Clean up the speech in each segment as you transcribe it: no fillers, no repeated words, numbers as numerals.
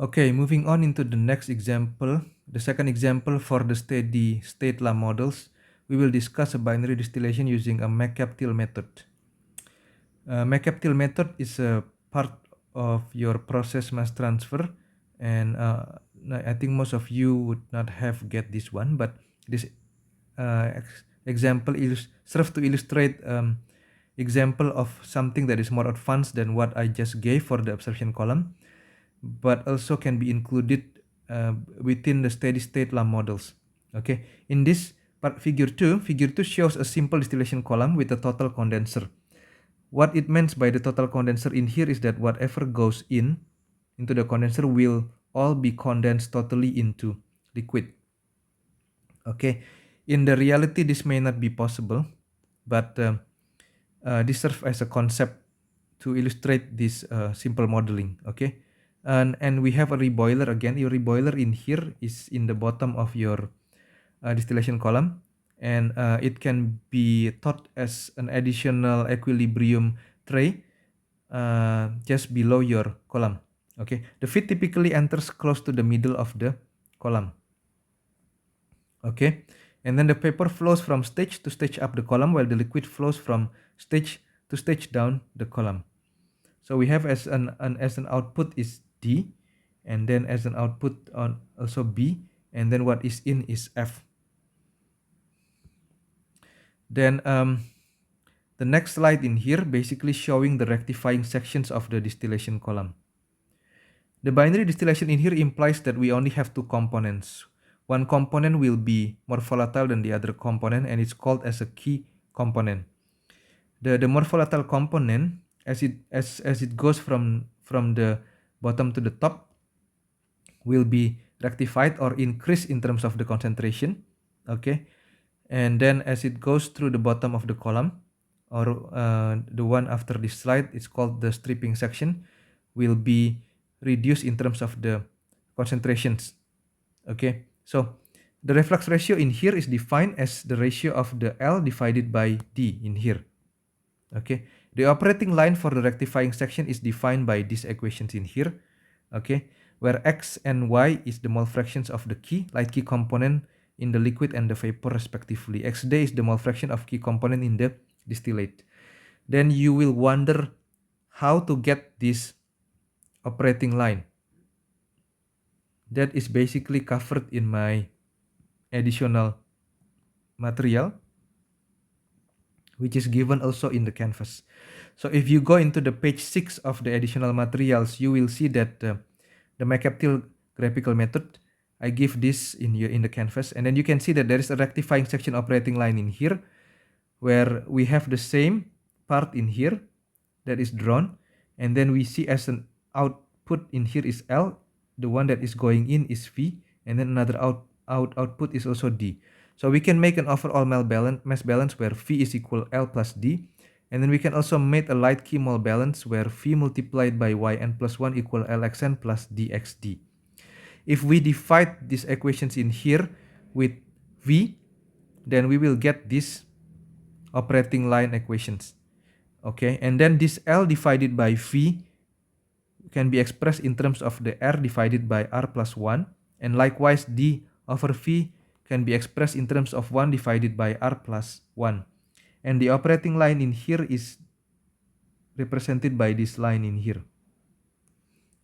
Okay, moving on into the next example, the second example for the steady state law models, we will discuss a binary distillation using a McCaptil method. McCaptil method is a part of your process mass transfer, and I think most of you would not have get this one, but this example serves to illustrate example of something that is more advanced than what I just gave for the absorption column, but also can be included within the steady state law models. Okay, in this part, figure 2 shows a simple distillation column with a total condenser. What it means by the total condenser in here is that whatever goes into the condenser will all be condensed totally into liquid. Okay, in the reality this may not be possible, but this serves as a concept to illustrate this simple modeling. Okay, and we have a reboiler again. Your reboiler in here is in the bottom of your distillation column, and it can be thought as an additional equilibrium tray just below your column. Okay, the feed typically enters close to the middle of the column. Okay, and then the vapor flows from stage to stage up the column, while the liquid flows from stage to stage down the column. So we have as an output is D, and then as an output on also B, and then what is in is F. Then the next slide in here basically showing the rectifying sections of the distillation column. The binary distillation in here implies that we only have two components. One component will be more volatile than the other component, and it's called as a key component. The more volatile component, as it goes from the bottom to the top, will be rectified or increased in terms of the concentration. Okay, and then as it goes through the bottom of the column, or the one after this slide, it's called the stripping section, will be reduced in terms of the concentrations. Okay, so the reflux ratio in here is defined as the ratio of the L divided by D in here. Okay, the operating line for the rectifying section is defined by these equations in here. Okay, where X and Y is the mole fractions of the key, light key component in the liquid and the vapor respectively. XD is the mole fraction of key component in the distillate. Then you will wonder how to get this operating line. That is basically covered in my additional material, which is given also in the canvas. So if you go into the page 6 of the additional materials, you will see that the McCaptil graphical method, I give this in the canvas, and then you can see that there is a rectifying section operating line in here, where we have the same part in here that is drawn, and then we see as an output in here is L, the one that is going in is V, and then another output is also D. So we can make an overall mass balance where V is equal L plus D, and then we can also make a light key mole balance where V multiplied by Yn plus 1 equal Lxn plus Dxd. If we divide these equations in here with V, then we will get this operating line equations. Okay, and then this L divided by V can be expressed in terms of the R divided by R plus 1, and likewise D over V can be expressed in terms of 1 divided by R plus 1. And the operating line in here is represented by this line in here.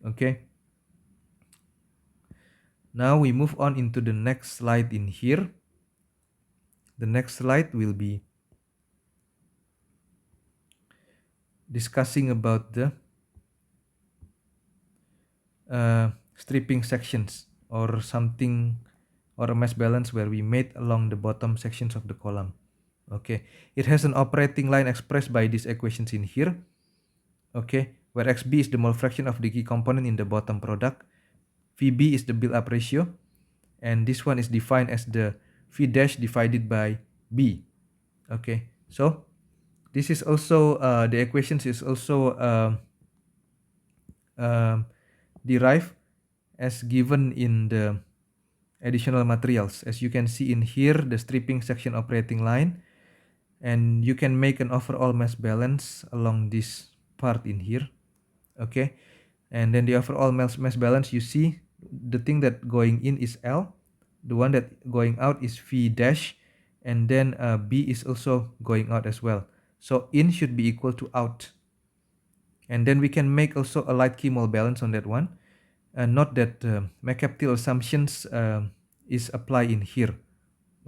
Okay. Now we move on into the next slide in here. The next slide will be discussing about the stripping sections or something, or a mass balance where we made along the bottom sections of the column. Okay, it has an operating line expressed by these equations in here. Okay, where XB is the mole fraction of the key component in the bottom product, VB is the build-up ratio, and this one is defined as the V dash divided by B. Okay, so this is also the equations is also derived as given in the additional materials. As you can see in here, the stripping section operating line, and you can make an overall mass balance along this part in here. Okay, And then the overall mass balance, you see the thing that going in is L, the one that going out is V dash, and then B is also going out as well. So in should be equal to out. And then we can make also a light key mole balance on that one. Note that Mercaptil assumptions is applied in here.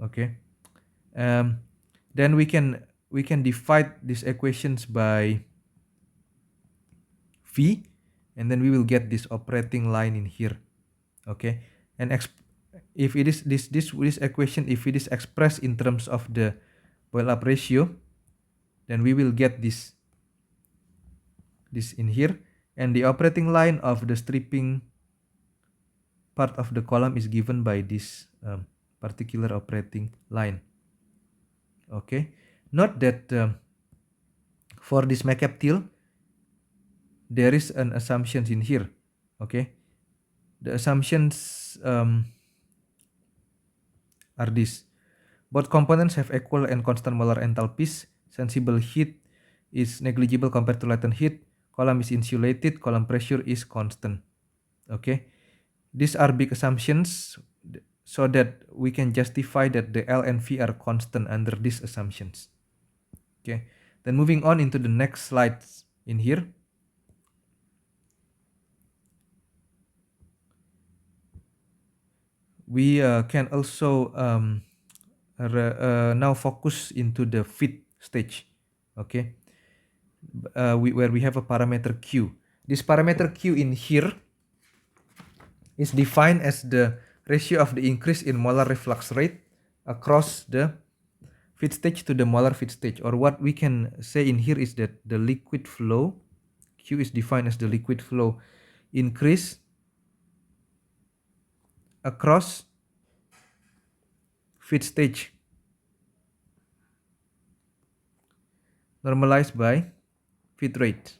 Okay. Then we can divide these equations by V, and then we will get this operating line in here. Okay. And if it is this equation, if it is expressed in terms of the boil up ratio, then we will get this in here, and the operating line of the stripping part of the column is given by this particular operating line. Okay. Note that for this Mercaptil, there is an assumption in here. Okay. The assumptions are this: both components have equal and constant molar enthalpies. Sensible heat is negligible compared to latent heat. Column is insulated. Column pressure is constant. Okay. These are big assumptions, so that we can justify that the L and V are constant under these assumptions. Okay. Then moving on into the next slides in here. We can also now focus into the fit stage. Okay. Where we have a parameter Q. This parameter Q in here is defined as the ratio of the increase in molar reflux rate across the feed stage to the molar feed stage, or what we can say in here is that the liquid flow, Q is defined as the liquid flow increase across feed stage normalized by feed rate.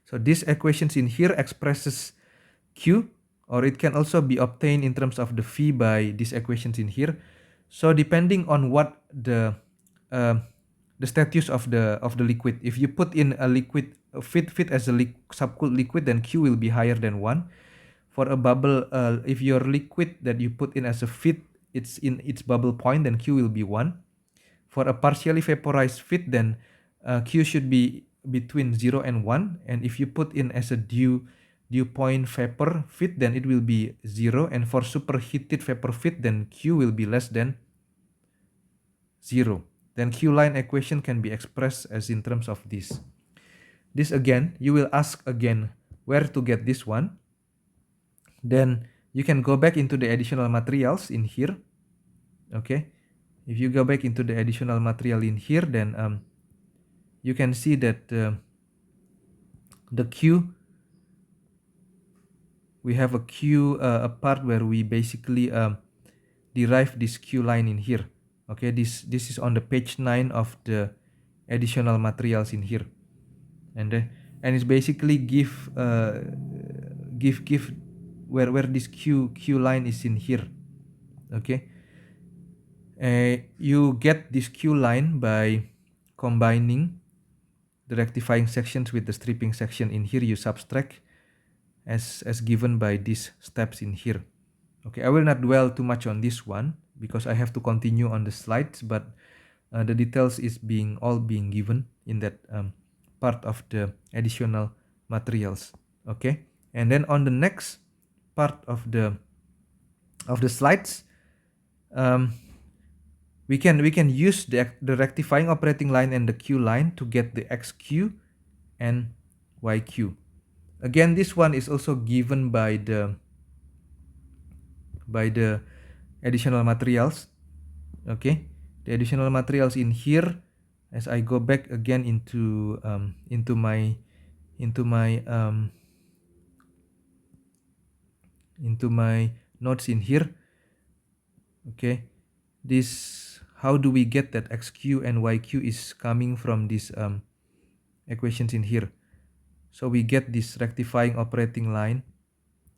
So these equations in here expresses Q, or it can also be obtained in terms of the V by these equations in here. So depending on what the status of the liquid, if you put in a liquid fit as a subcooled liquid, then Q will be higher than 1. For a bubble, if your liquid that you put in as a fit, it's in its bubble point, then Q will be 1. For a partially vaporized fit, then Q should be between 0 and 1. And if you put in as a dew point vapor fit, then it will be 0. And for superheated vapor fit, then Q will be less than 0. Then Q line equation can be expressed as in terms of this. This again, you will ask again where to get this one. Then you can go back into the additional materials in here. Okay. If you go back into the additional material in here, then you can see that the Q, we have a Q, a part where we basically derive this Q line in here. Okay, this is on the page 9 of the additional materials in here, and it's basically give where this Q line is in here. Okay, you get this Q line by combining the rectifying sections with the stripping section. In here you subtract as given by these steps in here. Okay, I will not dwell too much on this one because I have to continue on the slides, but the details is all being given in that part of the additional materials. Okay, and then on the next part of the slides, we can use the rectifying operating line and the Q line to get the XQ and YQ. Again, this one is also given by the additional materials. Okay, the additional materials in here, as I go back again into my notes in here. Okay, this, how do we get that XQ and YQ is coming from these equations in here. So we get this rectifying operating line.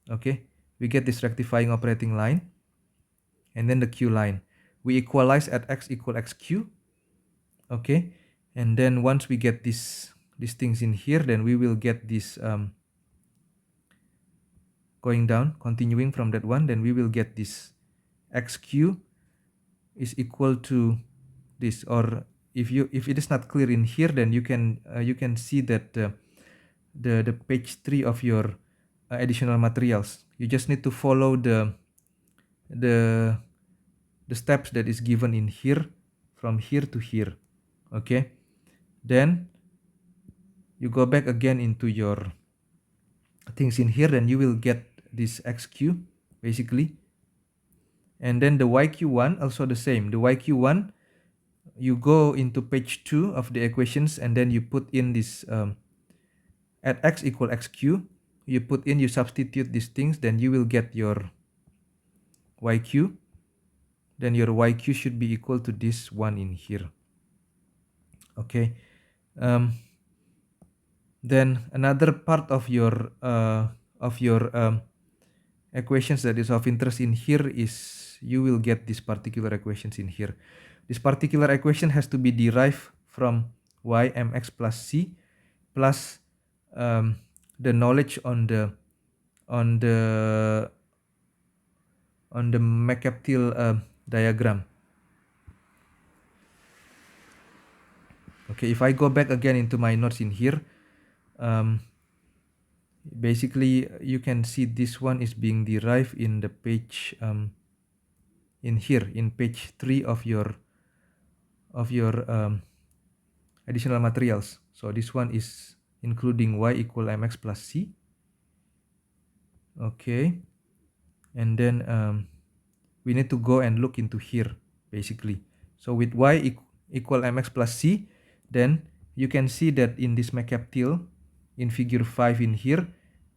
Okay, we get this rectifying operating line and then the Q line. We equalize at X equal XQ. Okay, And then once we get these things in here, then we will get this going down, continuing from that one, then we will get this xq is equal to this. Or if it is not clear in here, then you can see that the page 3 of your additional materials, you just need to follow the steps that is given in here, from here to here. Okay, then you go back again into your things in here, then you will get this xq basically. And then the yq1 also the same. The yq1, you go into page 2 of the equations, and then you put in this at x equal xq, you put in, you substitute these things, then you will get your yq. Then your yq should be equal to this one in here. Okay, then another part of your equations that is of interest in here is you will get these particular equations in here. This particular equation has to be derived from y mx plus c plus the knowledge on the Mercaptil diagram. Okay, if I go back again into my notes in here, basically you can see this one is being derived in the page in here, in page 3 of your additional materials. So this one is including y equal mx plus c. Okay, and then we need to go and look into here basically. So with y equal mx plus c, then you can see that in this Mercaptil in figure 5 in here,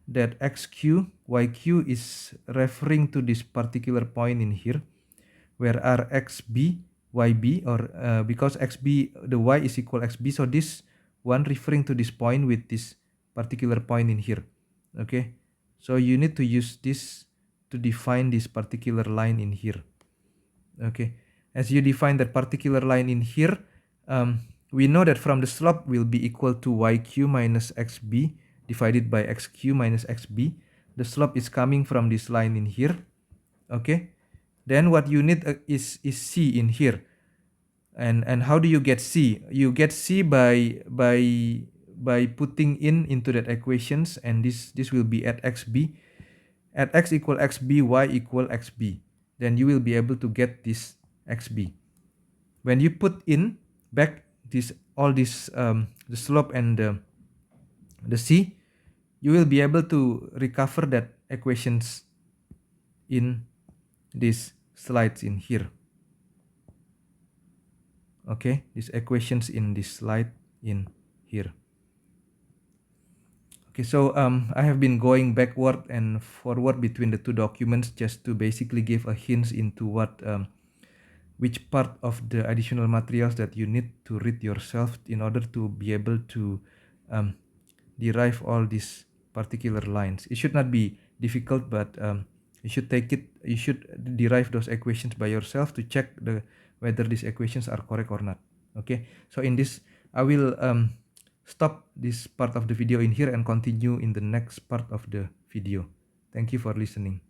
that xq yq is referring to this particular point in here, where are xb yb, or because xb, the y is equal xb, so this one referring to this point with this particular point in here. Okay, so you need to use this to define this particular line in here. Okay, as you define that particular line in here, we know that from the slope will be equal to yq minus xb divided by xq minus xb. The slope is coming from this line in here. Okay, then what you need is c in here. And how do you get c? You get c by putting into that equations, and this will be at xb, at x equal xb, y equal xb. Then you will be able to get this xb. When you put in back this all this the slope and the c, you will be able to recover that equations in these slides in here. Okay, these equations in this slide in here. Okay, so I have been going backward and forward between the two documents just to basically give a hint into what which part of the additional materials that you need to read yourself in order to be able to derive all these particular lines. It should not be difficult, but you should derive those equations by yourself to check whether these equations are correct or not. Okay, so in this I will stop this part of the video in here and continue in the next part of the video. Thank you for listening.